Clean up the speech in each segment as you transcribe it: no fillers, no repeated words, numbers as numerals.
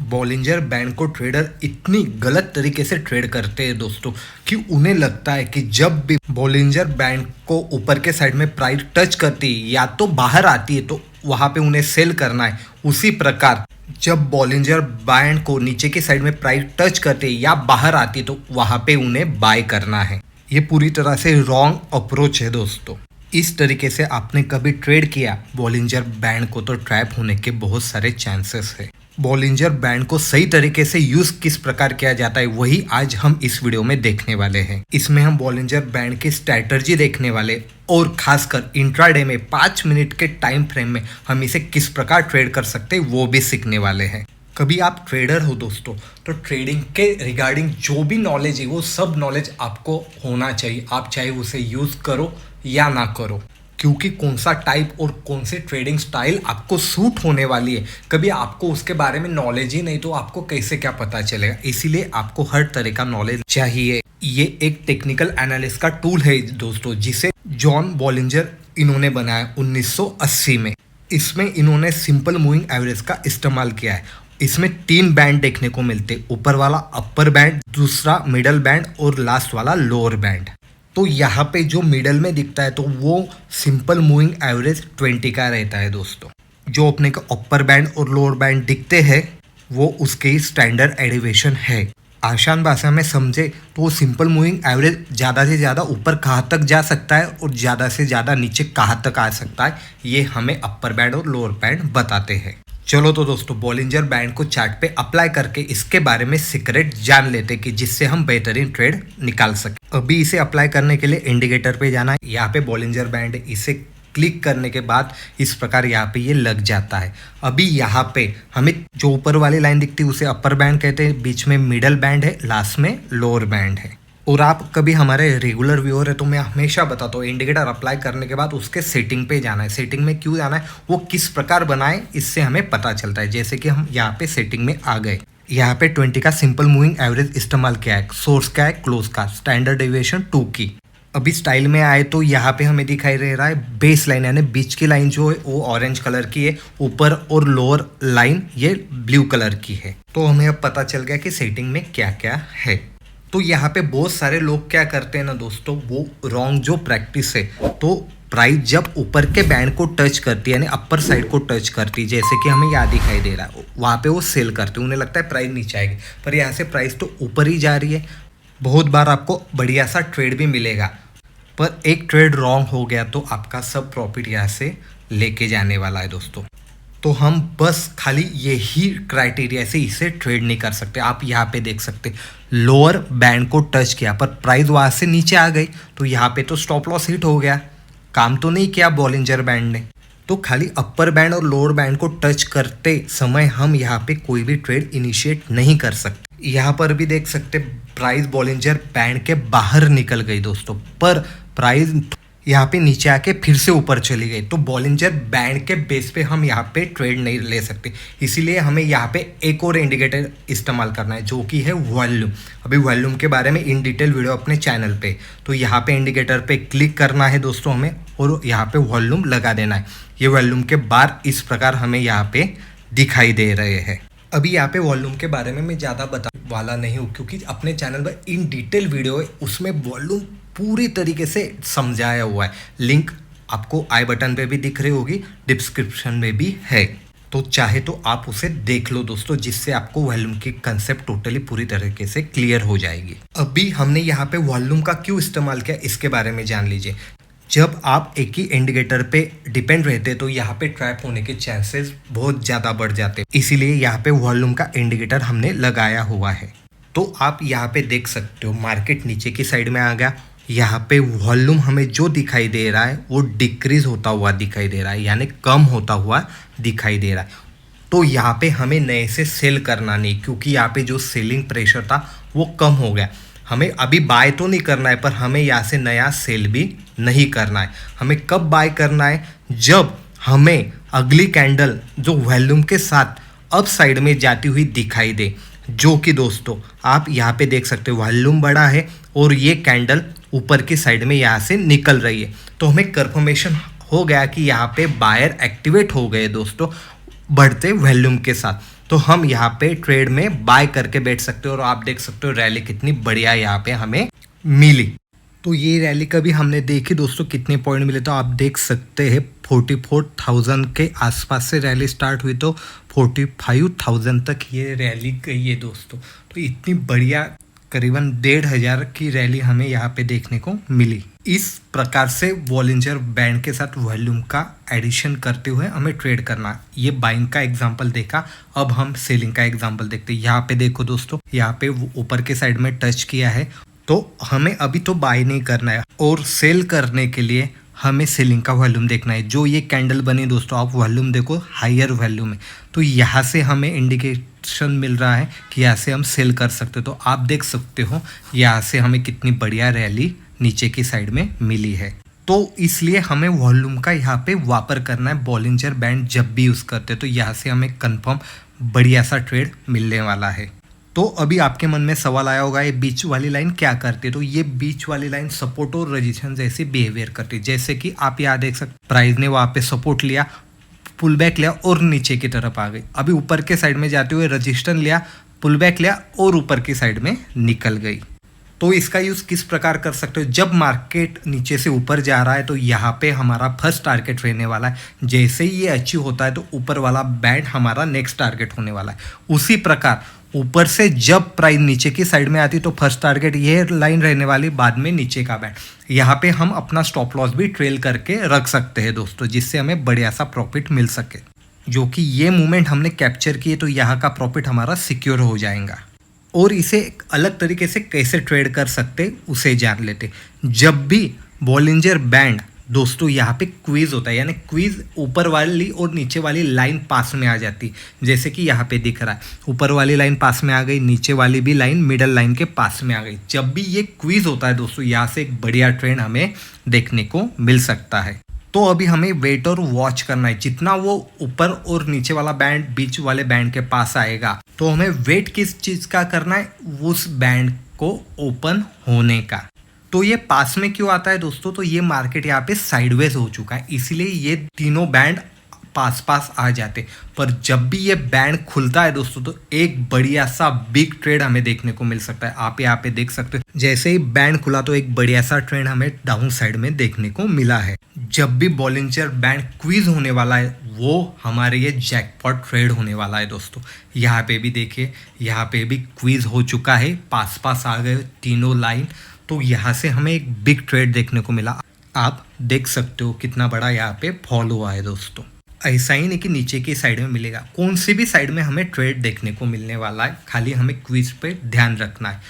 Bollinger band को trader इतनी गलत तरीके से ट्रेड करते हैं दोस्तों कि उन्हें लगता है कि जब भी बॉलिंजर बैंड को ऊपर के साइड में प्राइस टच करती है या तो बाहर आती है तो वहां पे उन्हें सेल करना है। उसी प्रकार जब बॉलिंजर बैंड को नीचे की साइड में प्राइस टच करते है या बाहर आती है तो वहां पे उन्हें बाय करना है। ये पूरी तरह से रॉन्ग अप्रोच है दोस्तों। इस तरीके से आपने कभी ट्रेड किया बॉलिंजर बैंड को तो ट्रैप होने के बहुत सारे चांसेस है। बॉलिंजर बैंड को सही तरीके से यूज किस प्रकार किया जाता है वही आज हम इस वीडियो में देखने वाले हैं। इसमें हम बॉलिंजर बैंड की स्ट्रैटेजी देखने वाले और खासकर इंट्राडे में 5 मिनट के टाइम फ्रेम में हम इसे किस प्रकार ट्रेड कर सकते हैं वो भी सीखने वाले हैं। कभी आप ट्रेडर हो दोस्तों तो ट्रेडिंग के रिगार्डिंग जो भी नॉलेज है वो सब नॉलेज आपको होना चाहिए। आप चाहे उसे यूज करो या ना करो, क्योंकि कौन सा टाइप और कौन से ट्रेडिंग स्टाइल आपको सूट होने वाली है कभी आपको उसके बारे में नॉलेज ही नहीं तो आपको कैसे क्या पता चलेगा। इसीलिए आपको हर तरह का नॉलेज चाहिए। ये एक टेक्निकल एनालिस्ट का टूल है दोस्तों जिसे जॉन बॉलिंजर इन्होंने बनाया 1980 में। इसमें इन्होंने सिंपल मूविंग एवरेज का इस्तेमाल किया है। इसमें 3 बैंड देखने को मिलते, ऊपर वाला अपर बैंड, दूसरा मिडल बैंड और लास्ट वाला लोअर बैंड। तो यहाँ पे जो मिडल में दिखता है तो वो सिंपल मूविंग एवरेज 20 का रहता है दोस्तों। जो अपने को अपर बैंड और लोअर बैंड दिखते हैं वो उसके स्टैंडर्ड एलिवेशन है। आसान भाषा में समझे तो वो सिंपल मूविंग एवरेज ज़्यादा से ज़्यादा ऊपर कहाँ तक जा सकता है और ज़्यादा से ज़्यादा नीचे कहाँ तक आ सकता है, ये हमें अपर बैंड और लोअर बैंड बताते हैं। चलो तो दोस्तों बॉलिंजर बैंड को चार्ट पे अप्लाई करके इसके बारे में सीक्रेट जान लेते कि जिससे हम बेहतरीन ट्रेड निकाल सके। अभी इसे अप्लाई करने के लिए इंडिकेटर पे जाना है। यहाँ पे बॉलिंजर बैंड है, इसे क्लिक करने के बाद इस प्रकार यहाँ पे ये लग जाता है। अभी यहाँ पे हमें जो ऊपर वाली लाइन दिखती है उसे अपर बैंड कहते हैं, बीच में मिडल बैंड है, लास्ट में लोअर बैंड है। और आप कभी हमारे रेगुलर व्यूअर है तो मैं हमेशा बताता हूँ इंडिकेटर अप्लाई करने के बाद उसके सेटिंग पे जाना है। सेटिंग में क्यों जाना है, वो किस प्रकार बनाए इससे हमें पता चलता है। जैसे कि हम यहाँ पे सेटिंग में आ गए, यहाँ पे 20 का सिंपल मूविंग एवरेज इस्तेमाल किया है, सोर्स का है क्लोज का, स्टैंडर्ड डेविएशन 2 की। अभी स्टाइल में आए तो यहाँ पे हमें दिखाई दे रहा है बेस लाइन, यानी बीच की लाइन जो है वो ऑरेंज कलर की है, ऊपर और लोअर लाइन ये ब्लू कलर की है। तो हमें अब पता चल गया कि सेटिंग में क्या क्या है। तो यहाँ पे बहुत सारे लोग क्या करते हैं ना दोस्तों, वो रॉन्ग जो प्रैक्टिस है, तो प्राइस जब ऊपर के बैंड को टच करती है यानी अपर साइड को टच करती है, जैसे कि हमें यहाँ दिखाई दे रहा है, वहाँ पे वो सेल करते हैं। उन्हें लगता है प्राइस नीचे आएगी, पर यहाँ से प्राइस तो ऊपर ही जा रही है। बहुत बार आपको बढ़िया सा ट्रेड भी मिलेगा, पर एक ट्रेड रॉन्ग हो गया तो आपका सब प्रॉफिट यहाँ से लेके जाने वाला है दोस्तों। तो हम बस खाली यही क्राइटेरिया से इसे ट्रेड नहीं कर सकते। आप यहाँ पे देख सकते लोअर बैंड को टच किया पर प्राइस वहाँ से नीचे आ गई तो यहाँ पे तो स्टॉप लॉस हिट हो गया, काम तो नहीं किया बॉलिंजर बैंड ने। तो खाली अपर बैंड और लोअर बैंड को टच करते समय हम यहाँ पे कोई भी ट्रेड इनिशिएट नहीं कर सकते। यहाँ पर भी देख सकते प्राइस बॉलिंजर बैंड के बाहर निकल गई दोस्तों, पर प्राइस यहाँ पे नीचे आके फिर से ऊपर चली गई। तो बॉलिंजर बैंड के बेस पे हम यहाँ पे ट्रेड नहीं ले सकते, इसीलिए हमें यहाँ पे एक और इंडिकेटर इस्तेमाल करना है जो कि है वॉल्यूम। अभी वॉल्यूम के बारे में इन डिटेल वीडियो अपने चैनल पे, तो यहाँ पे इंडिकेटर पे क्लिक करना है दोस्तों हमें और यहाँ पे वॉल्यूम लगा देना है। ये वॉल्यूम के बार इस प्रकार हमें यहाँ पे दिखाई दे रहे हैं। अभी यहाँ पे वॉल्यूम के बारे में मैं ज़्यादा बता वाला नहीं हूँ क्योंकि अपने चैनल पर इन डिटेल वीडियो है, उसमें वॉल्यूम पूरी तरीके से समझाया हुआ है। लिंक आपको आई बटन पे भी दिख रही होगी, डिस्क्रिप्शन में भी है, तो चाहे तो आप उसे देख लो दोस्तों, जिससे आपको वॉल्यूम की कंसेप्ट टोटली पूरी तरीके से क्लियर हो जाएगी। अभी हमने यहाँ पे वॉल्यूम का क्यों इस्तेमाल किया इसके बारे में जान लीजिए। जब आप एक ही इंडिकेटर पे डिपेंड रहते तो यहाँ पे ट्रैप होने के चांसेस बहुत ज़्यादा बढ़ जाते, इसीलिए यहाँ पे वॉल्यूम का इंडिकेटर हमने लगाया हुआ है। तो आप यहाँ पे देख सकते हो मार्केट नीचे की साइड में आ गया, यहाँ पे वॉल्यूम हमें जो दिखाई दे रहा है वो डिक्रीज होता हुआ दिखाई दे रहा है, यानी कम होता हुआ दिखाई दे रहा है। तो यहाँ पे हमें नए से सेल करना नहीं, क्योंकि यहाँ पे जो सेलिंग प्रेशर था वो कम हो गया। हमें अभी बाय तो नहीं करना है, पर हमें यहाँ से नया सेल भी नहीं करना है। हमें कब बाय करना है, जब हमें अगली कैंडल जो वॉल्यूम के साथ अप साइड में जाती हुई दिखाई दे, जो कि दोस्तों आप यहाँ पे देख सकते हो वॉल्यूम बड़ा है और ये कैंडल ऊपर की साइड में यहाँ से निकल रही है। तो हमें कंफर्मेशन हो गया कि यहाँ पे बायर एक्टिवेट हो गए दोस्तों। बढ़ते वॉल्यूम के साथ। तो हम यहाँ पे ट्रेड में बाय करके बैठ सकते हो और आप देख सकते हो रैली कितनी बढ़िया यहाँ पे हमें मिली। तो ये रैली कभी हमने देखी दोस्तों, कितने पॉइंट मिले तो आप देख सकते हैं 44,000 के आसपास से रैली स्टार्ट हुई तो 45,000 तक ये रैली गई है दोस्तों। तो इतनी बढ़िया करीबन 1,500 की रैली हमें यहाँ पे देखने को मिली। इस प्रकार से बॉलिंजर बैंड के साथ वॉल्यूम का एडिशन करते हुए हमें ट्रेड करना। ये बाइंग का एग्जांपल देखा, अब हम सेलिंग का एग्जांपल देखते हैं। यहाँ पे देखो दोस्तों, यहाँ पे ऊपर के साइड में टच किया है तो हमें अभी तो बाय नहीं करना है और सेल करने के लिए हमें सेलिंग का वॉल्यूम देखना है। जो ये कैंडल बनी दोस्तों, आप वॉल्यूम देखो हायर वॉल्यूम है, तो यहाँ से हमें इंडिकेशन मिल रहा है कि यहाँ से हम सेल कर सकते हो। तो आप देख सकते हो यहाँ से हमें कितनी बढ़िया रैली नीचे की साइड में मिली है। तो इसलिए हमें वॉल्यूम का यहाँ पे वापर करना है बॉलिंजर बैंड जब भी यूज़ करते हैं, तो यहाँ से हमें कंफर्म बढ़िया सा ट्रेड मिलने वाला है। तो अभी आपके मन में सवाल आया होगा ये बीच वाली लाइन क्या करती है। तो ये बीच वाली लाइन सपोर्ट और रेजिस्टेंस जैसे बिहेवियर करती है। जैसे कि आप यहाँ देख सकते प्राइस ने वहाँ पे सपोर्ट लिया, पुल बैक लिया और नीचे की तरफ आ गई। अभी ऊपर के साइड में जाते हुए रेजिस्टेंस लिया, पुल बैक लिया और ऊपर की साइड में निकल गई। तो इसका यूज़ किस प्रकार कर सकते हो, जब मार्केट नीचे से ऊपर जा रहा है तो यहाँ पे हमारा फर्स्ट टारगेट रहने वाला है। जैसे ही ये अचीव होता है तो ऊपर वाला बैंड हमारा नेक्स्ट टारगेट होने वाला है। उसी प्रकार ऊपर से जब प्राइस नीचे की साइड में आती तो फर्स्ट टारगेट ये लाइन रहने वाली, बाद में नीचे का बैंड। यहाँ पे हम अपना स्टॉप लॉस भी ट्रेल करके रख सकते हैं दोस्तों, जिससे हमें बढ़िया सा प्रॉफिट मिल सके। जो कि ये मूवमेंट हमने कैप्चर किए तो यहाँ का प्रॉफिट हमारा सिक्योर हो जाएगा। और इसे एक अलग तरीके से कैसे ट्रेड कर सकते उसे जान लेते। जब भी बॉलिंजर बैंड दोस्तों यहाँ पे क्वीज होता है, यानी क्वीज ऊपर वाली और नीचे वाली लाइन पास में आ जाती, जैसे कि यहाँ पे दिख रहा है ऊपर वाली लाइन पास में आ गई, नीचे वाली भी लाइन मिडल लाइन के पास में आ गई। जब भी ये क्वीज होता है दोस्तों, यहाँ से एक बढ़िया ट्रेंड हमें देखने को मिल सकता है। तो अभी हमें वेट और वॉच करना है। जितना वो ऊपर और नीचे वाला बैंड बीच वाले बैंड के पास आएगा तो हमें वेट किस चीज़ का करना है, उस बैंड को ओपन होने का। तो ये पास में क्यों आता है दोस्तों, तो ये मार्केट यहाँ पे साइडवेज हो चुका है, इसलिए ये तीनों बैंड पास पास आ जाते। पर जब भी ये बैंड खुलता है दोस्तों तो एक बढ़िया सा बिग ट्रेड हमें देखने को मिल सकता है। आप यहाँ पे देख सकते हो जैसे ही बैंड खुला तो एक बढ़िया सा ट्रेंड हमें डाउन साइड में देखने को मिला है। जब भी बॉलिंजर बैंड क्वीज होने वाला है वो हमारे ये जैकपॉट ट्रेड होने वाला है दोस्तों। यहाँ पे भी देखिए, यहाँ पे भी क्वीज हो चुका है, पास पास आ गए तीनों लाइन। तो यहाँ से हमें एक बिग ट्रेड देखने को मिला। आप देख सकते हो कितना बड़ा यहाँ पे फॉल हुआ है दोस्तों। ऐसा ही नहीं कि नीचे की साइड में मिलेगा, कौन सी भी साइड में हमें ट्रेड देखने को मिलने वाला है, खाली हमें क्विज पे ध्यान रखना है।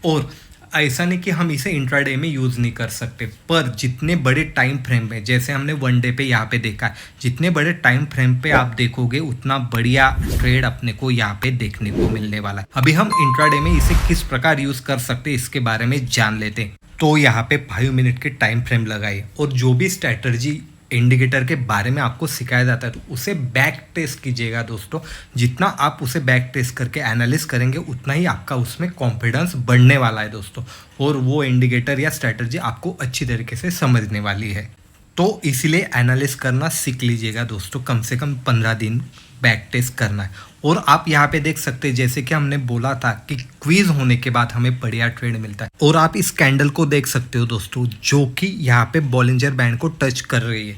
और ऐसा नहीं कि हम इसे इंट्राडे में यूज़ नहीं कर सकते, पर जितने बड़े टाइम फ्रेम पे, जैसे हमने वन डे पे यहाँ पे देखा है, जितने बड़े टाइम फ्रेम पे आप देखोगे उतना बढ़िया ट्रेड अपने को यहाँ पे देखने को मिलने वाला है। अभी हम इंट्राडे में इसे किस प्रकार यूज़ कर सकते हैं इसके बारे में जान लेते हैं। तो यहाँ पे 5 मिनट के टाइम फ्रेम लगाइए और जो भी स्ट्रैटेजी इंडिकेटर के बारे में आपको सिखाया जाता है तो उसे बैक टेस्ट कीजिएगा दोस्तों। जितना आप उसे बैक टेस्ट करके एनालिसिस करेंगे उतना ही आपका उसमें कॉन्फिडेंस बढ़ने वाला है दोस्तों, और वो इंडिकेटर या स्ट्रैटेजी आपको अच्छी तरीके से समझने वाली है। तो इसलिए एनालिसिस करना सीख लीजिएगा दोस्तों, कम से कम 15 दिन बैक टेस्ट करना है। और आप यहाँ पे देख सकते हैं जैसे कि हमने बोला था कि क्वीज होने के बाद हमें बढ़िया ट्रेड मिलता है। और आप इस कैंडल को देख सकते हो दोस्तों, जो कि यहाँ पे बॉलिंजर बैंड को टच कर रही है।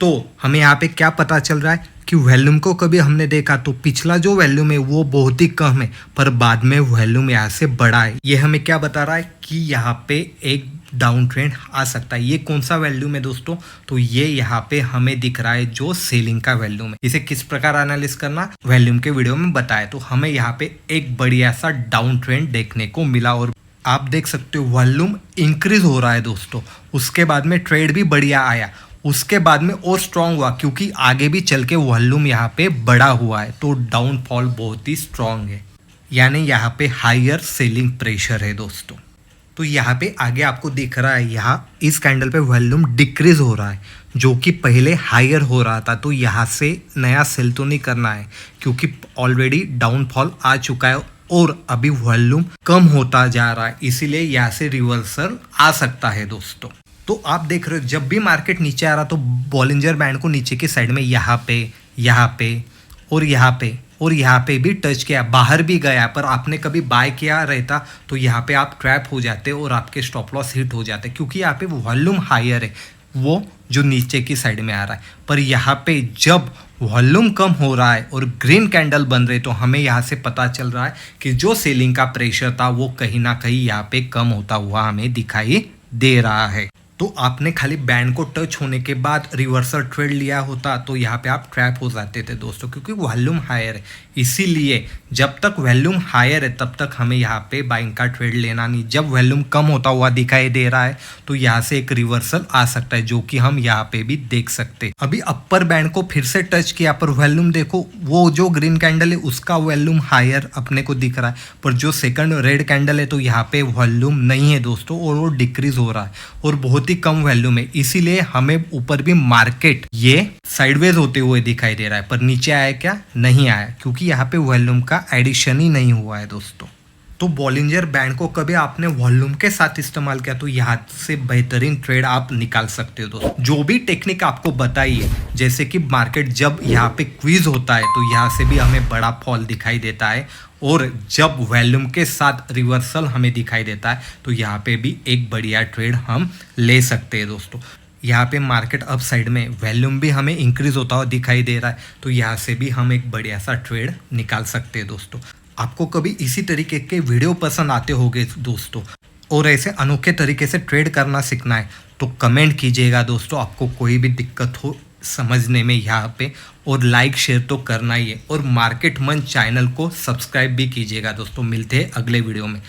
तो हमें यहाँ पे क्या पता चल रहा है कि वॉल्यूम को कभी हमने देखा तो पिछला जो वॉल्यूम है वो बहुत ही कम है, पर बाद में वॉल्यूम यहाँ से बढ़ा है। ये हमें क्या बता रहा है कि यहाँ पे एक डाउन ट्रेंड आ सकता है। ये कौन सा वैल्यूम है दोस्तों, तो ये यहाँ पे हमें दिख रहा है जो सेलिंग का वैल्यूम है। इसे किस प्रकार एनालिसिस करना वैल्यूम के वीडियो में बताया। तो हमें यहाँ पे एक बढ़िया सा डाउन ट्रेंड देखने को मिला और आप देख सकते हो वॉल्यूम इंक्रीज हो रहा है दोस्तों। उसके बाद में ट्रेड भी बढ़िया आया, उसके बाद में और स्ट्रांग हुआ क्योंकि आगे भी चल के वॉल्यूम यहाँ पे बड़ा हुआ है। तो डाउनफॉल बहुत ही स्ट्रांग है, यानी यहाँ पे हायर सेलिंग प्रेशर है दोस्तों। तो यहाँ पे आगे आपको दिख रहा है यहाँ इस कैंडल पे वॉल्यूम डिक्रीज हो रहा है, जो कि पहले हायर हो रहा था। तो यहाँ से नया सेल तो नहीं करना है क्योंकि ऑलरेडी डाउनफॉल आ चुका है और अभी वॉल्यूम कम होता जा रहा है, इसीलिए यहाँ से रिवर्सल आ सकता है दोस्तों। तो आप देख रहे हो जब भी मार्केट नीचे आ रहा तो बॉलिंजर बैंड को नीचे की साइड में यहाँ पे और यहाँ पे भी टच किया, बाहर भी गया, पर आपने कभी बाय किया रहता तो यहाँ पे आप ट्रैप हो जाते और आपके स्टॉप लॉस हिट हो जाते, क्योंकि यहाँ पे वॉल्यूम हायर है, वो जो नीचे की साइड में आ रहा है। पर यहाँ पे जब वॉल्यूम कम हो रहा है और ग्रीन कैंडल बन रहे, तो हमें यहाँ से पता चल रहा है कि जो सेलिंग का प्रेशर था वो कहीं ना कहीं यहाँ पे कम होता हुआ हमें दिखाई दे रहा है। तो आपने खाली बैंड को टच होने के बाद रिवर्सल ट्रेड लिया होता तो यहाँ पे आप ट्रैप हो जाते थे दोस्तों, क्योंकि वॉल्यूम हायर है। इसीलिए जब तक वॉल्यूम हायर है तब तक हमें यहाँ पे बाइंग का ट्रेड लेना नहीं। जब वॉल्यूम कम होता हुआ दिखाई दे रहा है तो यहाँ से एक रिवर्सल आ सकता है, जो कि हम यहाँ पे भी देख सकते। अभी अपर बैंड को फिर से टच किया, पर वॉल्यूम देखो, वो जो ग्रीन कैंडल है उसका वॉल्यूम हायर अपने को दिख रहा है, पर जो सेकंड रेड कैंडल है तो यहाँ पे वॉल्यूम नहीं है दोस्तों, और वो डिक्रीज हो रहा है और बहुत ही कम वॉल्यूम है। इसीलिए हमें ऊपर भी मार्केट ये साइडवेज होते हुए दिखाई दे रहा है, पर नीचे आया क्या? नहीं आया, क्योंकि यहाँ पे वॉल्यूम का एडिशन ही नहीं हुआ है दोस्तों। तो बॉलिंजर बैंड को कभी आपने वॉल्यूम के साथ इस्तेमाल किया तो यहाँ से बेहतरीन ट्रेड आप निकाल सकते हो दोस्तों। जो भी टेक्निक आपको बताई है, जैसे कि मार्केट जब यहाँ पे क्वीज होता है तो यहाँ से भी हमें बड़ा फॉल दिखाई देता है, और जब वॉल्यूम के साथ रिवर्सल हमें दिखाई देता है तो यहाँ पे भी एक बढ़िया ट्रेड हम ले सकते हैं दोस्तों। यहाँ पे मार्केट अप साइड में वॉल्यूम भी हमें इंक्रीज होता हुआ दिखाई दे रहा है, तो यहाँ से भी हम एक बढ़िया सा ट्रेड निकाल सकते हैं दोस्तों। आपको कभी इसी तरीके के वीडियो पसंद आते होंगे दोस्तों, और ऐसे अनोखे तरीके से ट्रेड करना सीखना है तो कमेंट कीजिएगा दोस्तों। आपको कोई भी दिक्कत हो समझने में यहाँ पे, और लाइक शेयर तो करना ही है, और मार्केट मंच चैनल को सब्सक्राइब भी कीजिएगा दोस्तों। मिलते हैं अगले वीडियो में।